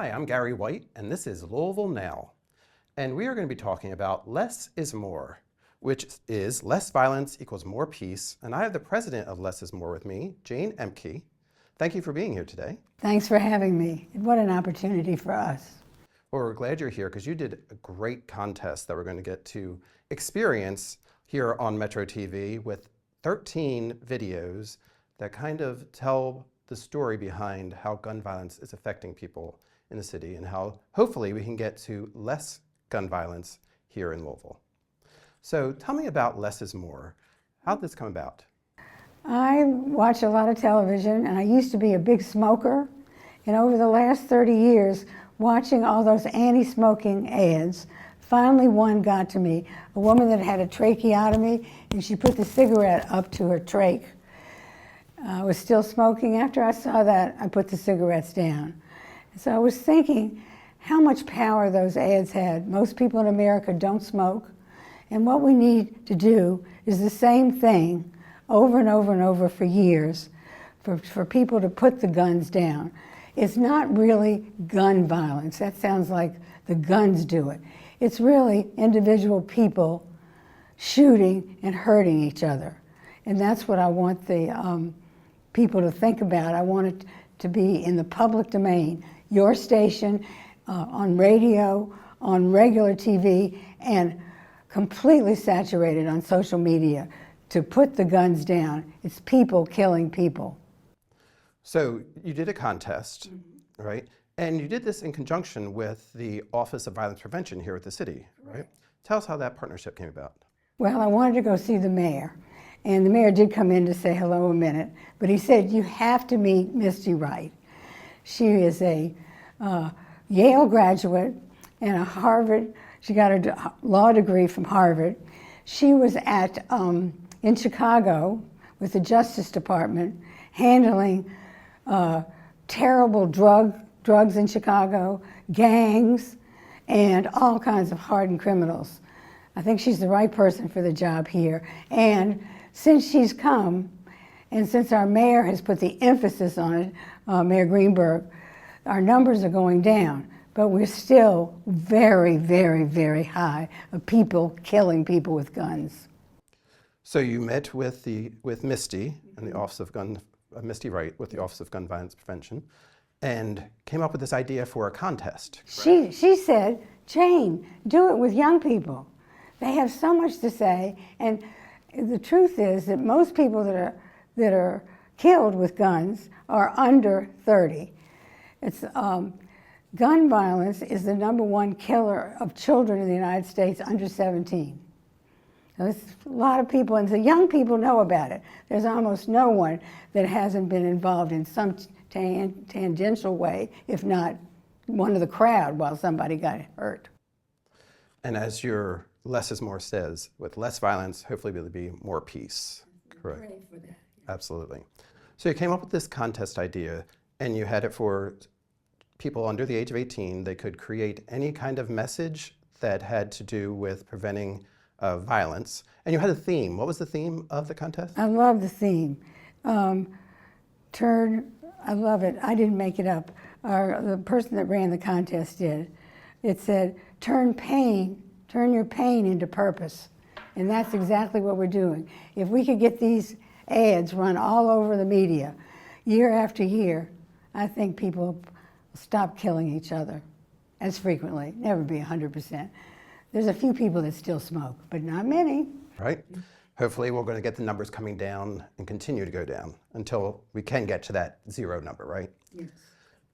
Hi, I'm Gary White, and this is Louisville Now. And we are going to be talking about less is more, which is less violence equals more peace. And I have the president of Less is More with me, Jane Emke. Thank you for being here today. Thanks for having me. What an opportunity for us. Well, we're glad you're here because you did a great contest that we're going to get to experience here on Metro TV with 13 videos that kind of tell the story behind how gun violence is affecting people in the city and how hopefully we can get to less gun violence here in Louisville. So tell me about Less is More. How did this come about? I watch a lot of television, and I used to be a big smoker. And over the last 30 years, watching all those anti-smoking ads, finally one got to me. A woman that had a tracheotomy, and she put the cigarette up to her trach. I was still smoking. After I saw that, I put the cigarettes down. So I was thinking how much power those ads had. Most people in America don't smoke. And what we need to do is the same thing over and over and over for years, for people to put the guns down. It's not really gun violence. That sounds like the guns do it. It's really individual people shooting and hurting each other. And that's what I want the people to think about. I want it to be in the public domain, your station, on radio, on regular TV, and completely saturated on social media to put the guns down. It's people killing people. So you did a contest, right? And you did this in conjunction with the Office of Violence Prevention here at the city, right? Tell us how that partnership came about. Well, I wanted to go see the mayor. And the mayor did come in to say hello a minute, but he said, you have to meet Misty Wright. She is a Yale graduate and a Harvard, she got a law degree from Harvard. She was in Chicago with the Justice Department handling terrible drugs in Chicago, gangs, and all kinds of hardened criminals. I think she's the right person for the job here. And since she's come, and since our mayor has put the emphasis on it, Mayor Greenberg, our numbers are going down, but we're still very, very, very high of people killing people with guns. So you met with Misty and the Office of Misty Wright with the Office of Gun Violence Prevention, and came up with this idea for a contest. She said, Jane, do it with young people. They have so much to say, and the truth is that most people that are killed with guns are under 30. It's gun violence is the #1 killer of children in the United States under 17. Now, there's a lot of people, and the young people know about it. There's almost no one that hasn't been involved in some tangential way, if not one of the crowd, while somebody got hurt. And as your Less is More says, with less violence, hopefully there'll be more peace. Correct. Pray for that. Absolutely. So you came up with this contest idea, and you had it for people under the age of 18. They could create any kind of message that had to do with preventing violence. And you had a theme. What was the theme of the contest? I love the theme. I love it. I didn't make it up. The person that ran the contest did. It said, turn your pain into purpose. And that's exactly what we're doing. If we could get these ads run all over the media year after year, I think people will stop killing each other as frequently. Never be 100%. There's a few people that still smoke, but not many. Right. Hopefully we're going to get the numbers coming down and continue to go down until we can get to that zero number, right? Yes.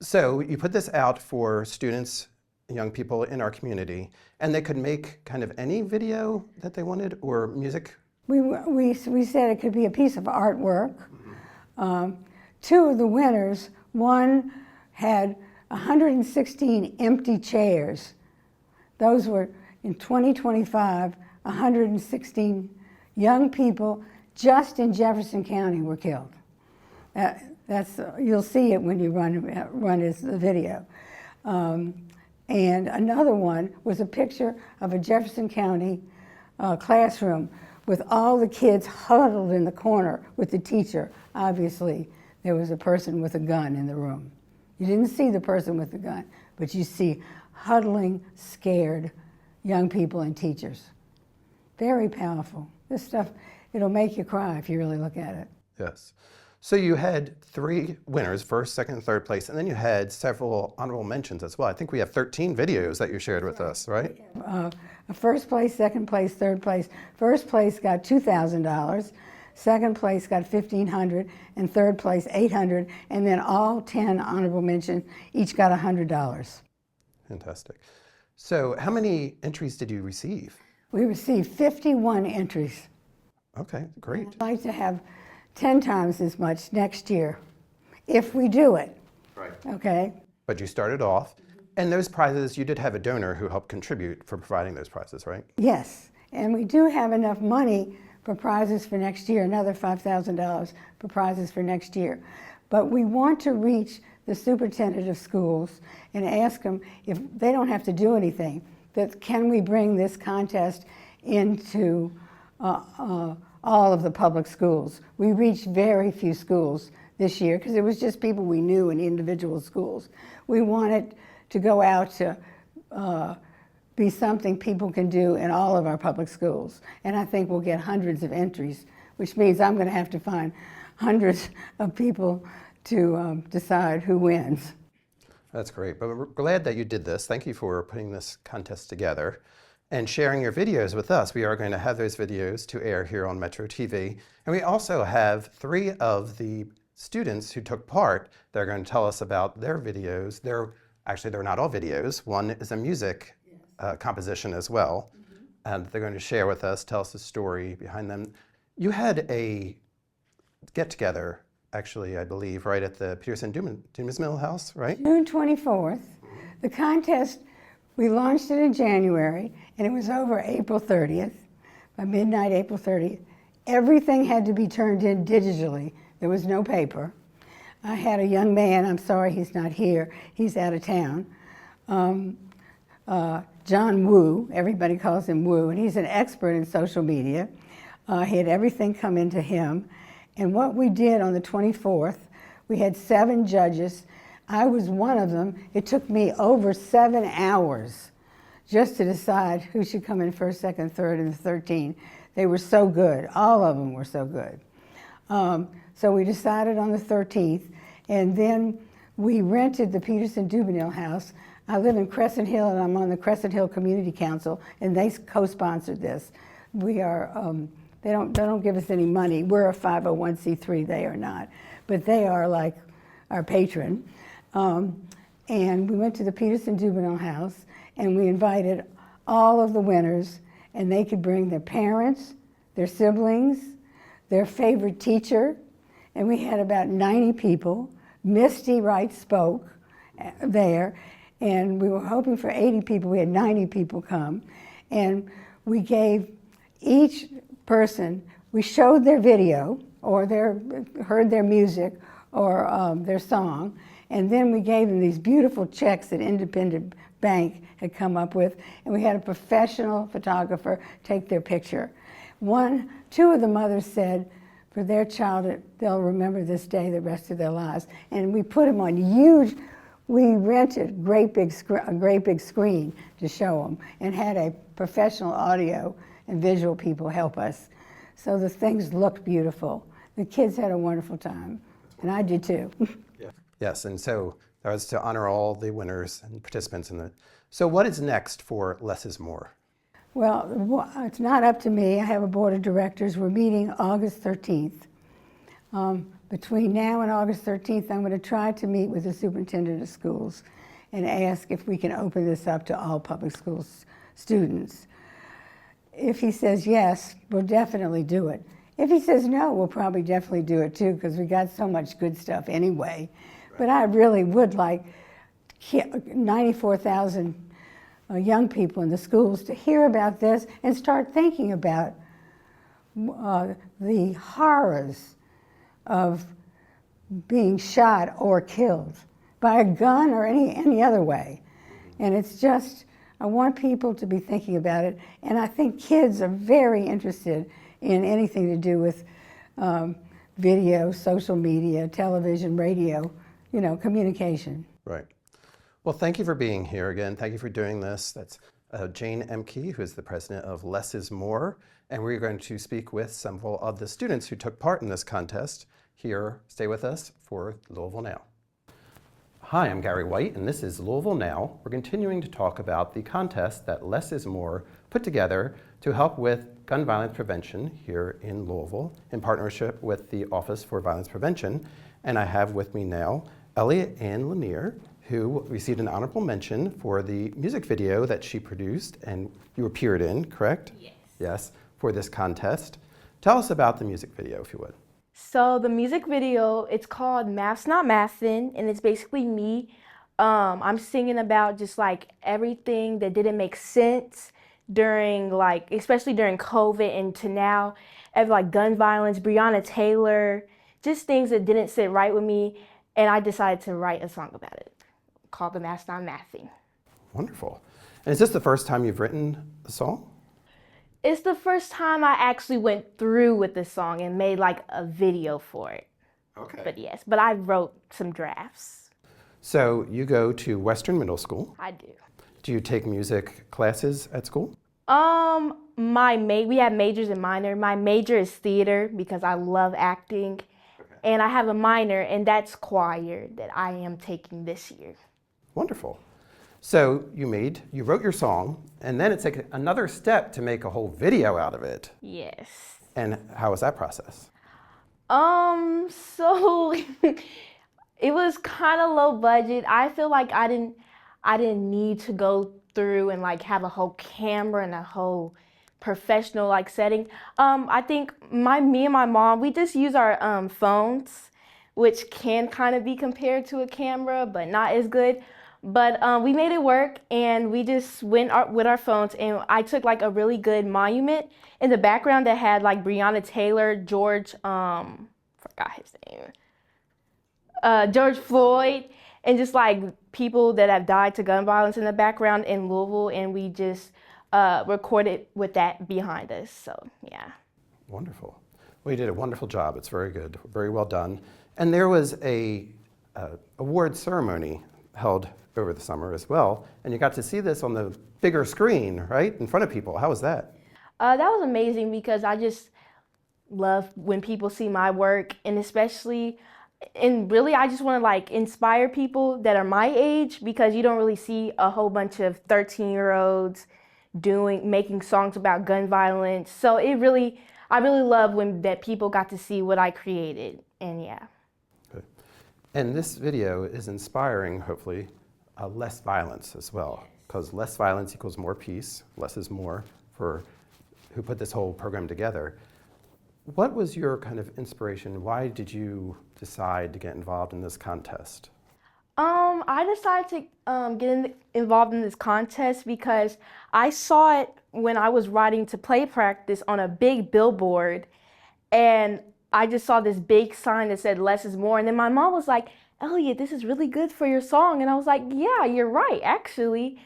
So you put this out for students, young people in our community, and they could make kind of any video that they wanted or music? We said it could be a piece of artwork. Two of the winners, one had 116 empty chairs. Those were, in 2025, 116 young people just in Jefferson County were killed. You'll see it when you run the video. And another one was a picture of a Jefferson County classroom with all the kids huddled in the corner with the teacher. Obviously, there was a person with a gun in the room. You didn't see the person with the gun, but you see huddling, scared young people and teachers. Very powerful. This stuff, it'll make you cry if you really look at it. Yes. So you had 3 winners, first, second, and third place, and then you had several honorable mentions as well. I think we have 13 videos that you shared with us, right? First place, second place, third place. First place got $2,000, second place got $1,500, and third place $800, and then all 10 honorable mentions each got $100. Fantastic. So how many entries did you receive? We received 51 entries. Okay, great. I'd like to have 10 times as much next year, if we do it. Right. Okay? But you started off, and those prizes, you did have a donor who helped contribute for providing those prizes, right? Yes, and we do have enough money for prizes for next year, another $5,000 for prizes for next year. But we want to reach the superintendent of schools and ask them if they don't have to do anything, that can we bring this contest into all of the public schools. We reached very few schools this year because it was just people we knew in individual schools. We wanted to go out to be something people can do in all of our public schools. And I think we'll get hundreds of entries, which means I'm going to have to find hundreds of people to decide who wins. That's great. But we're glad that you did this. Thank you for putting this contest together and sharing your videos with us. We are going to have those videos to air here on Metro TV. And we also have 3 of the students who took part. They're going to tell us about their videos. Actually, they're not all videos. One is a music composition as well. And they're going to share with us, tell us the story behind them. You had a get-together, actually, I believe, right at the Peterson Dumas Mill House, right? June 24th. The contest, we launched it in January, and it was over April 30th. By midnight, April 30th. Everything had to be turned in digitally. There was no paper. I had a young man, I'm sorry he's not here, he's out of town, John Wu, everybody calls him Wu, and he's an expert in social media. He had everything come into him. And what we did on the 24th, we had 7 judges. I was one of them. It took me over 7 hours just to decide who should come in first, second, third, and the 13. They were so good. All of them were so good. So we decided on the 13th, and then we rented the Peterson Dumas House. I live in Crescent Hill, and I'm on the Crescent Hill Community Council, and they co-sponsored this. We are, they don't give us any money. We're a 501c3, they are not. But they are like our patron. And we went to the Peterson Dumas House, and we invited all of the winners, and they could bring their parents, their siblings, their favorite teacher, and we had about 90 people. Misty Wright spoke there, and we were hoping for 80 people. We had 90 people come, and we gave each person, we showed their video, or heard their music, or their song, and then we gave them these beautiful checks that Independent Bank had come up with, and we had a professional photographer take their picture. 2 of the mothers said for their child, they'll remember this day the rest of their lives. And we put them on huge, we rented a great big screen to show them, and had a professional audio and visual people help us. So the things looked beautiful. The kids had a wonderful time, and I did too. Yes, and so that was to honor all the winners and participants in it. So what is next for Less is More? Well, it's not up to me. I have a board of directors. We're meeting August 13th. Between now and August 13th, I'm going to try to meet with the superintendent of schools and ask if we can open this up to all public schools students. If he says yes, we'll definitely do it. If he says no, we'll probably definitely do it too, because we got so much good stuff anyway. Right. But I really would like 94,000 young people in the schools to hear about this and start thinking about the horrors of being shot or killed by a gun or any other way. And it's just, I want people to be thinking about it, and I think kids are very interested in anything to do with video, social media, television, radio. communication. Right. Well, thank you for being here again. Thank you for doing this. That's Jane Emke, who is the president of Less is More, and we're going to speak with several of the students who took part in this contest. Here, stay with us for Louisville Now. Hi, I'm Gary White, and this is Louisville Now. We're continuing to talk about the contest that Less is More put together to help with gun violence prevention here in Louisville in partnership with the Office for Violence Prevention. And I have with me now Elliot Ann Lanier, who received an honorable mention for the music video that she produced and you appeared in, correct? Yes. Yes, for this contest. Tell us about the music video, if you would. So the music video, it's called Math's Not Mathin', and it's basically me. I'm singing about just like everything that didn't make sense during especially during COVID and to now, like gun violence, Breonna Taylor, just things that didn't sit right with me. And I decided to write a song about it called The Math's Not Mathin'. Wonderful. And is this the first time you've written a song? It's the first time I actually went through with this song and made like a video for it. Okay. But yes, but I wrote some drafts. So you go to Western Middle School. I do. Do you take music classes at school? We have majors and minor. My major is theater because I love acting. Okay. And I have a minor, and that's choir that I am taking this year. Wonderful. So you wrote your song, and then it's like another step to make a whole video out of it. Yes. And how was that process? So it was kind of low budget. I feel like I didn't need to go through and like have a whole camera and a whole professional like setting. I think me and my mom, we just use our phones, which can kind of be compared to a camera, but not as good. But we made it work, and we just went with our phones, and I took like a really good monument in the background that had like Breonna Taylor, forgot his name, George Floyd, and just like people that have died to gun violence in the background in Louisville, and we just recorded with that behind us, so yeah. Wonderful. Well, you did a wonderful job. It's very good, very well done. And there was a award ceremony held over the summer as well, and you got to see this on the bigger screen, right, in front of people. How was that? That was amazing because I just love when people see my work, and especially, and really I just want to like inspire people that are my age, because you don't really see a whole bunch of 13-year-olds making songs about gun violence. So I really love that people got to see what I created, and yeah. Okay. And this video is inspiring, hopefully, less violence as well, because less violence equals more peace. Less is more for who put this whole program together. What was your kind of inspiration? Why did you decide to get involved in this contest? I decided to get involved in this contest because I saw it when I was riding to play practice on a big billboard, and I just saw this big sign that said less is more, and then my mom was like, Elliot, this is really good for your song. And I was like, yeah, you're right, actually.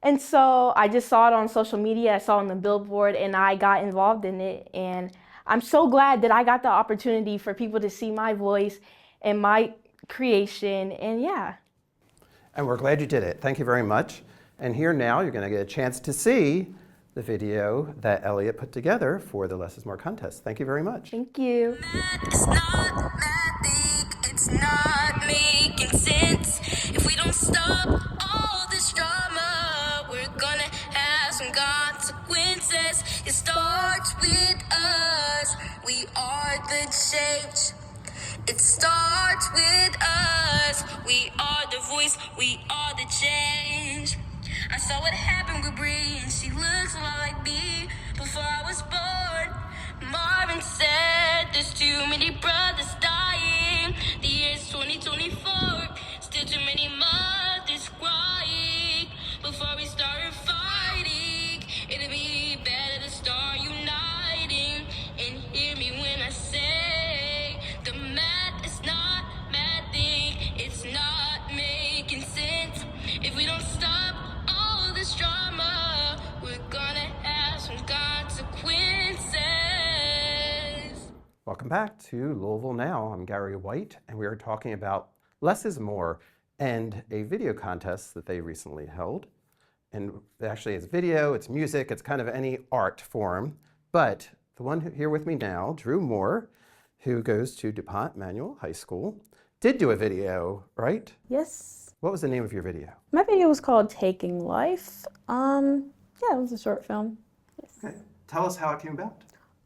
And so I just saw it on social media, I saw it on the billboard, and I got involved in it. And I'm so glad that I got the opportunity for people to see my voice and my creation, and yeah. And we're glad you did it. Thank you very much. And here now, you're going to get a chance to see the video that Elliot put together for the Less is More contest. Thank you very much. Thank you. It's not mathing, it's not making sense. If we don't stop all this drama, we're gonna have some consequences. It starts with us, we are the change. It starts with us, we are the voice, we are the change. I saw what happened with Bree, and she looks a lot like me. Before I was born, Marvin said there's too many brothers dying. The year's 2024, still too many mothers crying. Before we start fighting, it'll be better to start uniting. And hear me when I say the math is not mathing, it's not making sense. If we don't stop all this drama, we're gonna have some consequences. Welcome back to Louisville Now. I'm Gary White, and we are talking about Less is More and a video contest that they recently held. And actually it's video, it's music, it's kind of any art form. But the one here with me now, Drew Moore, who goes to DuPont Manual High School, did do a video, right? Yes. What was the name of your video? My video was called Taking Life. Yeah, it was a short film. Yes. Okay. Tell us how it came about.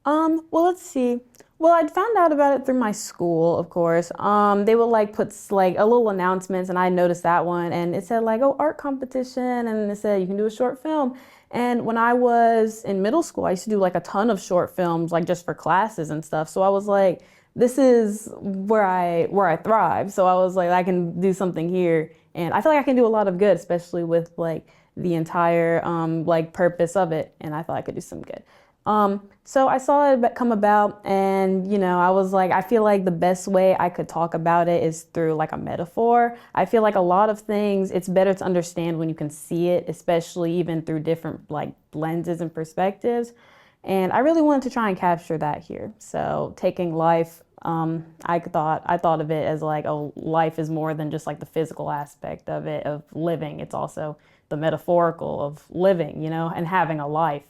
Well, let's see. Well, I'd found out about it through my school, of course. They would like put like a little announcements, and I noticed that one, and it said like, oh, art competition, and it said you can do a short film. And when I was in middle school, I used to do like a ton of short films, like just for classes and stuff. So I was like, this is where I thrive. So I was like, I can do something here, and I feel like I can do a lot of good, especially with like the entire like purpose of it. And I thought I could do some good. So I saw it come about, and I was like, I feel like the best way I could talk about it is through like a metaphor. I feel like a lot of things, it's better to understand when you can see it, especially even through different like lenses and perspectives. And I really wanted to try and capture that here. So Taking Life, I thought of it as like, oh, life is more than just like the physical aspect of it, of living. It's also the metaphorical of living, and having a life.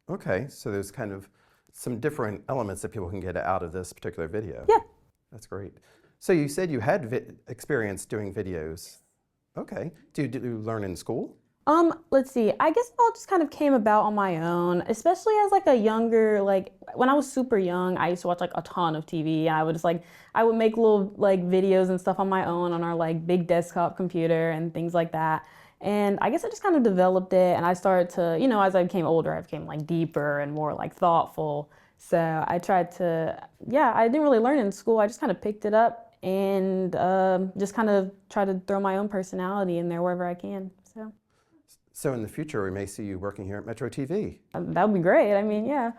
Okay, so there's kind of some different elements that people can get out of this particular video. Yeah. That's great. So you said you had experience doing videos. Okay. Did you learn in school? Let's see. I guess it all just kind of came about on my own, especially as like a younger, like when I was super young, I used to watch like a ton of TV. I would just like, I would make little like videos and stuff on my own on our like big desktop computer and things like that. And I guess I just kind of developed it, and I started to, as I became older, I became like deeper and more like thoughtful. So I tried to, I didn't really learn in school. I just kind of picked it up and just kind of try to throw my own personality in there wherever I can. So in the future, we may see you working here at Metro TV. That would be great. I mean, yeah.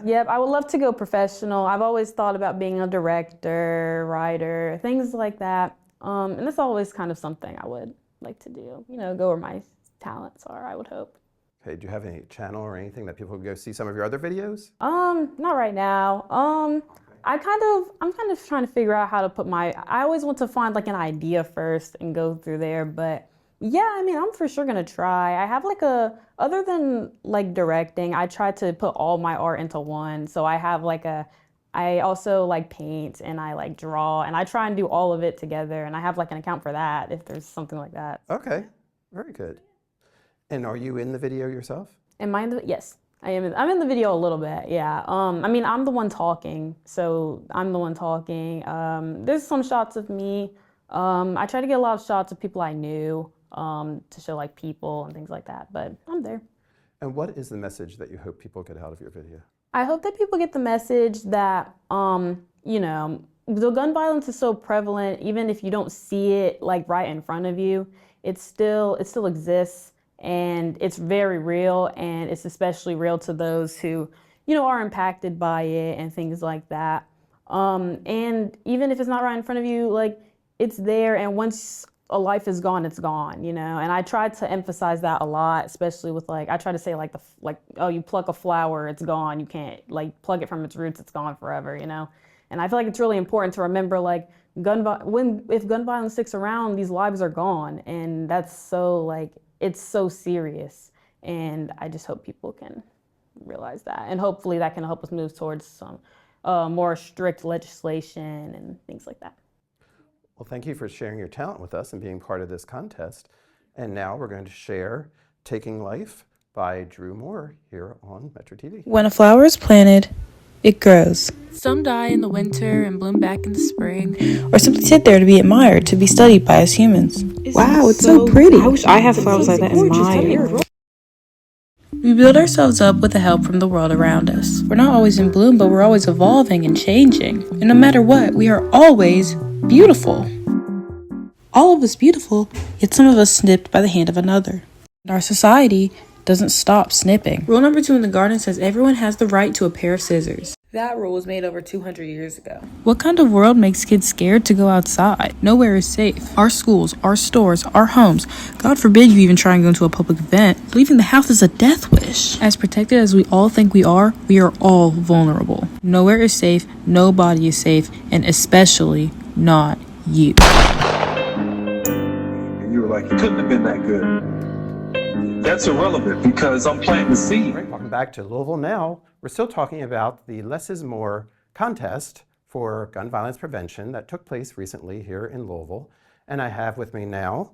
Yep, I would love to go professional. I've always thought about being a director, writer, things like that. And that's always kind of something I would like to do, go where my talents are, I would hope. Okay, do you have any channel or anything that people can go see some of your other videos? Not right now. I'm kind of trying to figure out how to put I always want to find like an idea first and go through there, but yeah, I mean, I'm for sure gonna try. I have like other than like directing, I try to put all my art into one. So I have like I also like paint and I like draw, and I try and do all of it together, and I have like an account for that if there's something like that. Okay, very good. And are you in the video yourself? Am I in the, yes, I am. I'm in the video a little bit, yeah. I mean, I'm the one talking, so I'm the one talking. There's some shots of me. I try to get a lot of shots of people I knew to show like people and things like that, but I'm there. And what is the message that you hope people get out of your video? I hope that people get the message that, the gun violence is so prevalent, even if you don't see it like right in front of you, it still exists, and it's very real, and it's especially real to those who, are impacted by it and things like that. And even if it's not right in front of you, like it's there, and once a life is gone, it's gone, and I try to emphasize that a lot, especially with like, I try to say like oh, you pluck a flower, it's gone. You can't like pluck it from its roots, it's gone forever, And I feel like it's really important to remember like if gun violence sticks around, these lives are gone, and that's so like, it's so serious. And I just hope people can realize that, and hopefully that can help us move towards some more strict legislation and things like that. Well, thank you for sharing your talent with us and being part of this contest. And now we're going to share Taking Life by Drew Moore here on Metro TV. When a flower is planted, it grows. Some die in the winter and bloom back in the spring. Or simply sit there to be admired, to be studied by us humans. Wow, it's so pretty. I wish I had flowers like that in my area. We build ourselves up with the help from the world around us. We're not always in bloom, but we're always evolving and changing. And no matter what, we are always beautiful. All of us beautiful, yet some of us snipped by the hand of another. And our society doesn't stop snipping. Rule number 2 in the garden says everyone has the right to a pair of scissors. That rule was made over 200 years ago. What kind of world makes kids scared to go outside? Nowhere is safe. Our schools, our stores, our homes. God forbid you even try and go into a public event. Leaving the house is a death wish. As protected as we all think we are all vulnerable. Nowhere is safe, nobody is safe, and especially not you. And you were like, it couldn't have been that good. That's irrelevant because I'm planting the seed. All right, welcome back to Louisville Now. We're still talking about the Less is More contest for gun violence prevention that took place recently here in Louisville. And I have with me now,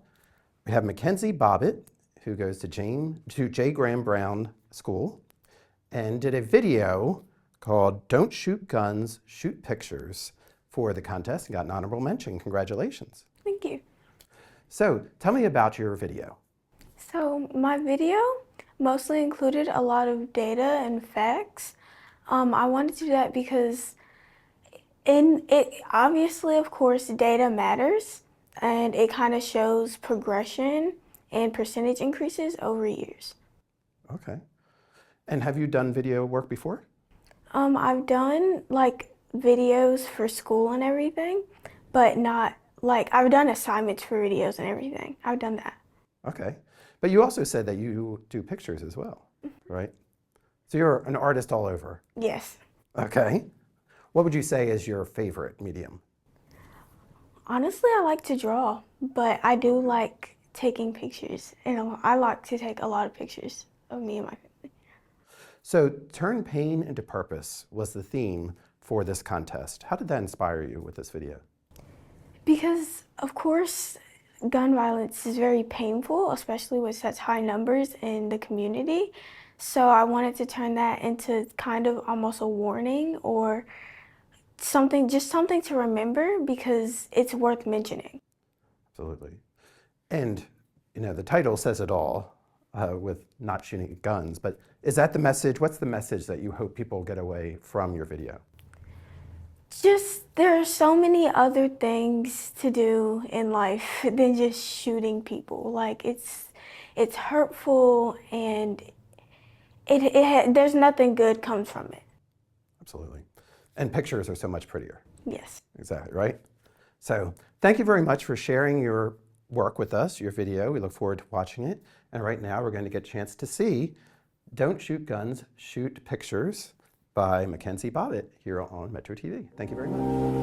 we have Mackenzie Bobbitt, who goes to J. Graham Brown School and did a video called Don't Shoot Guns, Shoot Pictures for the contest and got an honorable mention. Congratulations. Thank you. So tell me about your video. So my video mostly included a lot of data and facts. I wanted to do that because obviously, of course, data matters, and it kind of shows progression and percentage increases over years. Okay. And have you done video work before? I've done like videos for school and everything, but not like I've done assignments for videos and everything. I've done that. Okay. But you also said that you do pictures as well, right? So you're an artist all over. Yes. Okay. What would you say is your favorite medium? Honestly, I like to draw, but I do like taking pictures, and I like to take a lot of pictures of me and my family. So turn pain into purpose was the theme for this contest. How did that inspire you with this video? Because, of course, gun violence is very painful, especially with such high numbers in the community. So I wanted to turn that into kind of almost a warning or something to remember because it's worth mentioning. Absolutely. And, you know, the title says it all with not shooting guns, but is that the message? What's the message that you hope people get away from your video? Just, there are so many other things to do in life than just shooting people. Like, it's hurtful, and there's nothing good comes from it. Absolutely. And pictures are so much prettier. Yes. Exactly, right? So thank you very much for sharing your work with us, your video. We look forward to watching it. And right now we're going to get a chance to see Don't Shoot Guns, Shoot Pictures by Mackenzie Bobbitt here on Metro TV. Thank you very much.